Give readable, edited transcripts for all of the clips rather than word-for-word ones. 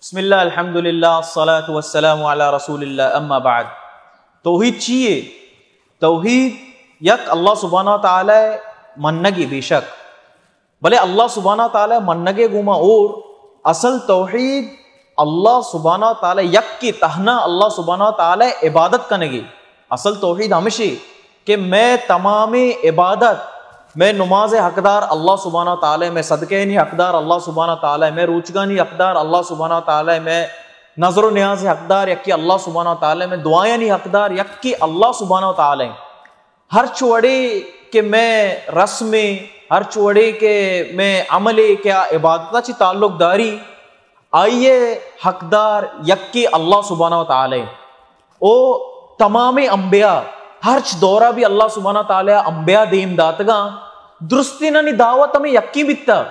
بسم اللہ الحمدللہ الصلاۃ والسلام علی رسول اللہ اما بعد. توحید چیئے توحید یک اللہ سبحانہ تعالی منگی بے شک بلے اللہ سبحانہ تعالی منگے گما اور اصل توحید اللہ سبحانہ تعالی یک کی تہنا اللہ سبحانہ تعالی عبادت کنگی. اصل توحید ہمیشہ کہ میں تمام عبادت میں نماز حقدار اللہ سبحانہ تعالی، میں صدقے نہیں حقدار اللہ سبحانہ تعالی، میں روچگانی حقدار اللہ سبحانہ تعالی، میں نظر و نیاز حقدار یکی اللہ سبحانہ تعالی، میں دعائیں نہیں حقدار یکی اللہ سبحانہ تعالی. ہر چوڑے کہ میں رسم، ہر چوڑے کہ میں عمل کیا عبادتہ چی تعلق داری آئیے حقدار یکی اللہ سبحانہ تعالی. او تمام انبیاء ہر دورہ بھی اللہ سبحانہ تعالی انبیاء دیم داتگا درستی نانی دعوت ہمیں یکی بیتا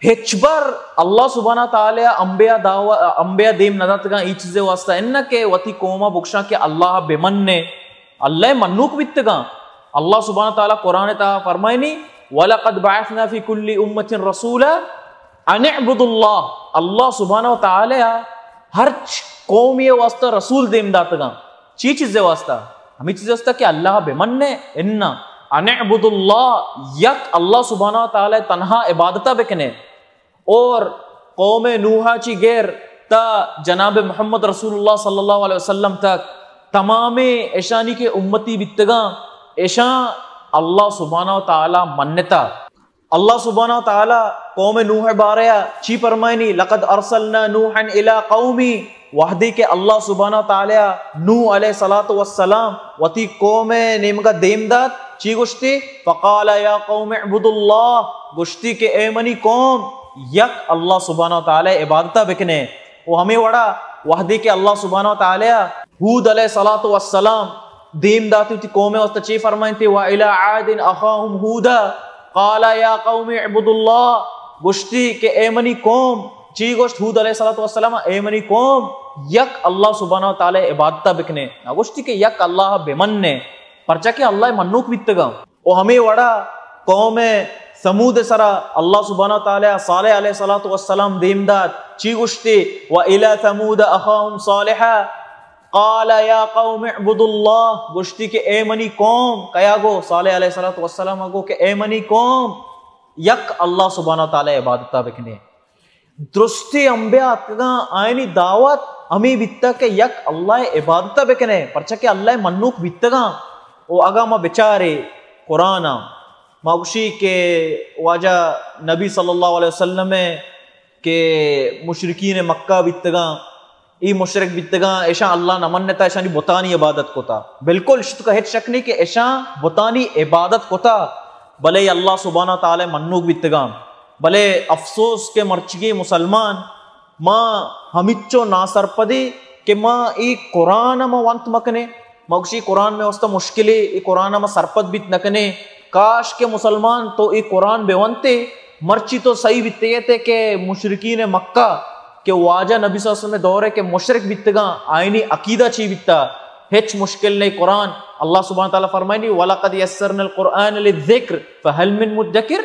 ہچ بار اللہ سبحانہ تعالی انبیاء دیم نداتگا ای چیزے واسطہ انہا کہ وطی قومہ بکشا کہ اللہ بمننے اللہ منوک بیتگا. اللہ سبحانہ تعالی قرآن تا فرمائے نہیں وَلَقَدْ بَعَثْنَا فِي كُلِّ أُمَّةٍ رَسُولًا أَنِ اعْبُدُوا اللَّهِ. اللہ سبحانہ تعالی ہر قومی واسطہ رسول دیم داتگا چی چیزے واسطہ ہمیں چیزیں واسطہ کہ اللہ بمننے انہا ان اعبدوا اللہ یک اللہ سبحانہ تعالی تنہا عبادتہ بکنے. اور قوم نوحہ چی غیر تا جناب محمد رسول اللہ صلی اللہ علیہ وسلم تک تمام ایشانی کے امتی بیتگا ایشان اللہ سبحانہ تعالی منتا. اللہ سبحانہ تعالی قوم نوح باریا چی فرمائنی لقد ارسلنا نوحا الى قومی وحدی کہ اللہ سبحانہ تعالی نوح علیہ السلام وتی قوم نیمگا دیمداد چی گشتی فقال یا قوم اعبدوا اللہ گشتی کہ اے منی قوم یک اللہ سبحانہ تعالی عبادتہ بکنے. وہ ہمیں وڑا وحدی کہ اللہ سبحانہ تعالی ہود علیہ السلام دیمداتی تی قوم وسط چی فرمائن تھی وَإِلَىٰ عَادٍ أَخَاهُمْ هُودًا قَالَ يَا قَوْمِ اعْبُدُوا اللَّهِ گشتی کہ اے منی قوم چی گوشت ہود علیہ السلام اے منی قوم یک اللہ سبحانہ تعالی عبادتہ بکنے گوشتی کہ یک اللہ بمننے پرچہ کہ اللہ منوک بیتگا. او ہمیں وڑا قوم سمود سرا اللہ سبحانہ تعالی صالح علیہ السلام دیمداد چی گوشتی وَإِلَىٰ ثَمُودَ أَخَاهُمْ صَالِحًا قال یا قوم اعبدوا اللہ گوشتی کہ اے منی قوم کیا گو صالح علیہ السلام گو کہ اے منی قوم یک اللہ سبحانہ تعالی عبادتہ بکنے. درستی انبیاء اتگا آئینی دعوت ہمیں بیتا کہ یک اللہ عبادتہ بکنے پرچہ کہ اللہ منوک بیتگا. او اگا ما بچارے قرآن ما گوشی کہ واجہ نبی صلی اللہ علیہ وسلم کہ مشرکین مکہ بیتگا ای مشرک بیتگا ایشان اللہ نمانتا ایشانی بتانی عبادت کو تا بالکل شد کا ہیچ شک نہیں کہ ایشان بتانی عبادت کو تا بلے اللہ سبحانہ تعالی منوک بیتگا. بلے افسوس کے مرچگی مسلمان ماں ہمیچو ناصر پدی کہ ماں ای قرآن ما وانت مکنے مگشی قرآن میں وسط مشکلی ای قرآن ما سرپد بیت نکنے. کاش کے مسلمان تو ای قرآن بے ونتے مرچی تو صحیح بیتے تھے کہ مشرکین مکہ کہ واجہ نبی صلی اللہ علیہ وسلم دور ہے کہ مشرک بیتگا آئینی عقیدہ چی بیتا ہیچ مشکل نہیں. قرآن اللہ سبحانہ تعالیٰ فرمائنی وَلَقَدْ يَسَّرْنَا الْقُرْآنَ لِلذِّكْرِ فَهَلْ مِن مُدَّكِرٍ.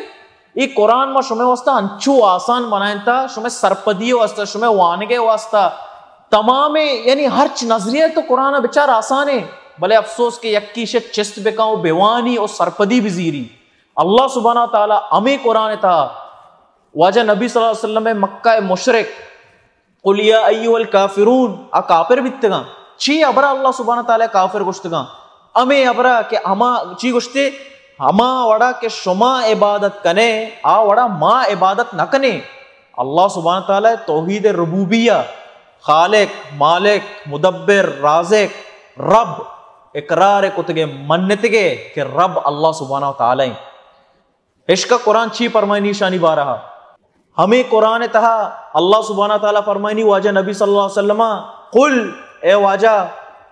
ای قرآن ما شمیں واسطہ انچو آسان بنائیں تا شمیں سرپدی واسطہ شمیں وانگے واسطہ تمام یعنی ہر نظریہ تو قرآن بچار آسان ہے. بلے افسوس کہ یکی شد چست بکاؤ بیوانی اور سرپدی بزیری. اللہ سبحانہ تعالیٰ امی قرآن تھا واجہ نبی صلی اللہ علیہ وسلم مکہ مشرک قُلْ يَا أَيُّهَا الْكَافِرُونَ کافر بیتگا چی ابرا اللہ سبحانہ تعالیٰ کافر گشتگا امی ابرا کہ ہما چی گشتے ہما وڑا کہ شما عبادت کنے آ وڑا ما عبادت نہ کنے. اللہ سبحانہ تعالیٰ توحید ربوبیہ خالق مالک مدبر رازق رب اقرار کتگے منتگے کہ رب اللہ سبحانہ تعالیٰ. عشق قرآن چی فرمائنی شانی بارہا ہمیں قرآن تہا اللہ سبحانہ تعالیٰ فرمائنی واجہ نبی صلی اللہ علیہ وسلم قل اے واجہ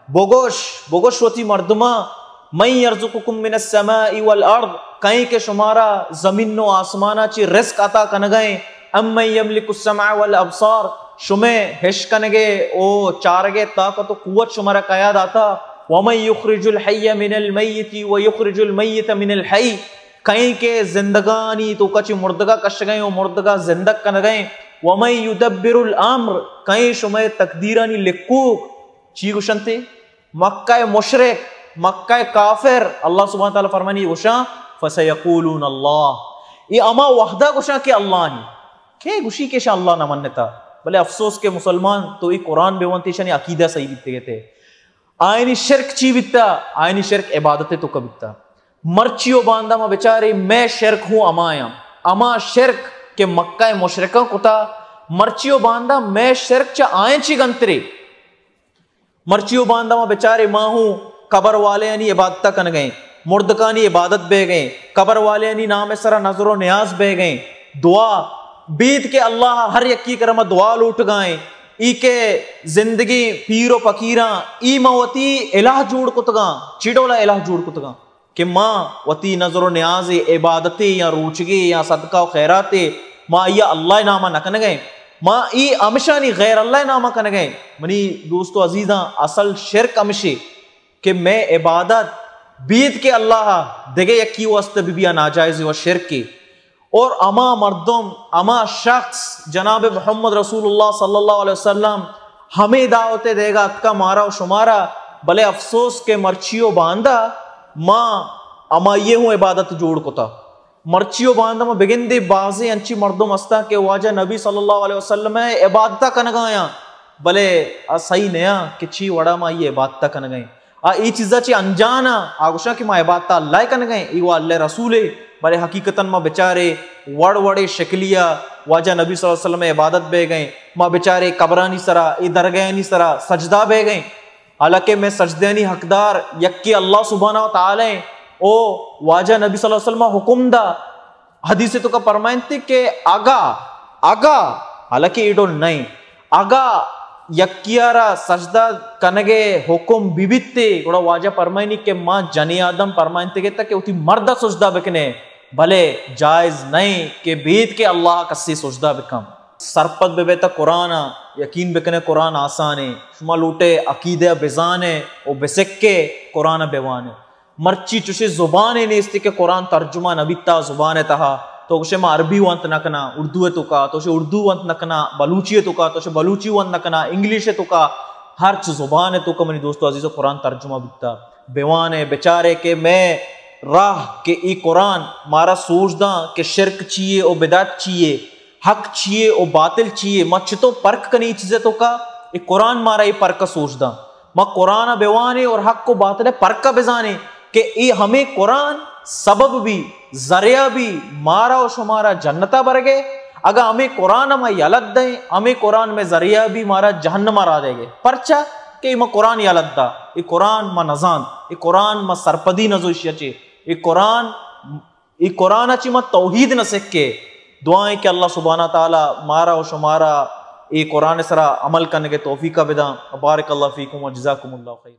بگوش وتی مردمہ من یرزقکم من السماء والارض کہیں کہ شمارا زمین و آسمانہ چی رزق عطا کنگئیں ام من یملک السمع والابصار شمیں ہش کنگے او چارگے طاقت و قوت شمارا قیاد آتا ومن یخرج الحی من المیت ویخرج المیت من الحی کہیں کہ زندگانی تو کچھ مردگا کش گئیں و مردگا زندگ کن گئیں وَمَن يُدَبِّرُ الْأَمْرِ کہیں شمع تقدیرانی لکوک چی گوشنتے مکہ مشرک مکہ کافر اللہ سبحانہ تعالیٰ فرمانی گوشاں فَسَيَقُولُونَ اللَّهِ یہ اما وحدہ گوشاں کہ اللہ ہی کہ گوشی کے شاہ اللہ نہ منتا بلے افسوس کے مسلمان تو یہ قرآن بے وانتی شانی عقیدہ صحیح بیتے گئے تھے آئینی شرک چی بیتا آئینی شرک عبادت تو کبیتا مرچیو باندہ ما بیچارے میں شرک ہوں اما شرک کہ مکہ مشرکہ کتا مرچیو باندہ میں شرک چا آئین چی گنترے مرچیو باندہ ما بیچارے ماں ہوں قبر والے یعنی عبادتہ کن گئیں مردکانی عبادت بے گئیں قبر والے یعنی نام سرا نظر و نیاز بے گئیں دعا بیت کے اللہ ہر یکی کرم دعا لوٹ گائیں ای کے زندگی پیر و فقیراں ای موتی الہ جوڑ کتگاں چیڑولا الہ جوڑ کتگاں کہ ماں وتی نظر و نیاز عبادتی یا روچگی یا صدقہ و خیراتی ماں یا اللہ نامہ نکن گئے ماں ای امشانی غیر اللہ نامہ کن گئے منی دوستو عزیزاں اصل شرک امشی کہ میں عبادت بیت کے اللہ دگے یکی واسطہ بھی ناجائز و شرک کی اور اما مردم اما شخص جناب محمد رسول اللہ صلی اللہ علیہ وسلم ہمیں دعوتیں دے گا اتکا مارا و شمارا بلے افسوس کے مرچیو باندھا ماں اما یہ ہوں عبادت جوڑ کو تھا مرچیو باندھا ماں بگن دے بازی انچی مردم استا کہ واجہ نبی صلی اللہ علیہ وسلم ہے عبادتہ کنگایا بلے صحیح نیا کہ چی وڑا ماں یہ عبادتہ کنگائیں ای چیزا چی انجانا آگوشا کہ ماں عبادتہ اللہ کنگائیں ایوہ اللہ رسولے بلے حقیقتاً ماں بچارے وڑ شکلیہ واجہ نبی صلی اللہ علیہ وسلم عبادت بے گئیں ماں بچارے قبرانی سرا ای درگہانی سرا سجدہ بے گئیں حالانکہ میں سجدینی حقدار یکی اللہ سبحانہ و تعالی او واجہ نبی صلی اللہ علیہ وسلم حکم دا حدیث تو کا فرمائن تھی کہ آگا حالانکہ ایڈول نہیں آگا یکیارا سجدہ کنگے حکم بیبیتے گوڑا واجہ فرمائنی کہ ماں جنی آدم فرمائن تھی کہ اتی مردہ سجدہ بکنے بھلے جائز نہیں کہ بیت کے اللہ کسی سجدہ بکم سرپت بے بیتا قرآن یقین بکنے قرآن آسانے شما لوٹے عقیدہ بزانے او بسکے قرآن بیوانے مرچی چوشے زبانے نیستی کہ قرآن ترجمہ نبیتا زبانے تہا تو اسے ماں عربی وانت نکنا اردو تو کا تو اسے اردو وانت نکنا بلوچی تو کا تو اسے بلوچی وانت نکنا انگلیش تو کا ہر چیز زبان تو کا منی دوستو عزیزو قرآن ترجمہ بیتا بیوانے بیچارے کہ میں راہ کہ ای قرآن مارا سوچ دا کہ شرک چیئے او بدعت چیئے حق چیئے او باطل چیئے ماں چھتو پرک کنی چیزیں تو کا ای قرآن مارا ای پرک سوچ دا ماں قرآن بیوانے اور حق کو باطل پرک بزانے کہ ای ہمیں قرآن سبب بھی ذریعہ بھی مارا و شمارا جنتا برگے اگر ہمیں قرآن ہمیں یلد دیں ہمیں قرآن میں ذریعہ بھی مارا جہنم را دے گے پرچا کہ ما قرآن یلد دا ای قرآن ما نزان ای قرآن ما سرپدی نزوشی اچے ای قرآن اچی ما توحید نہ سکے دعائیں کہ اللہ سبحانہ تعالی مارا و شمارا ای قرآن سرا عمل کرنے کے توفیقہ بدا بارک اللہ فیکم و جزاکم اللہ خیر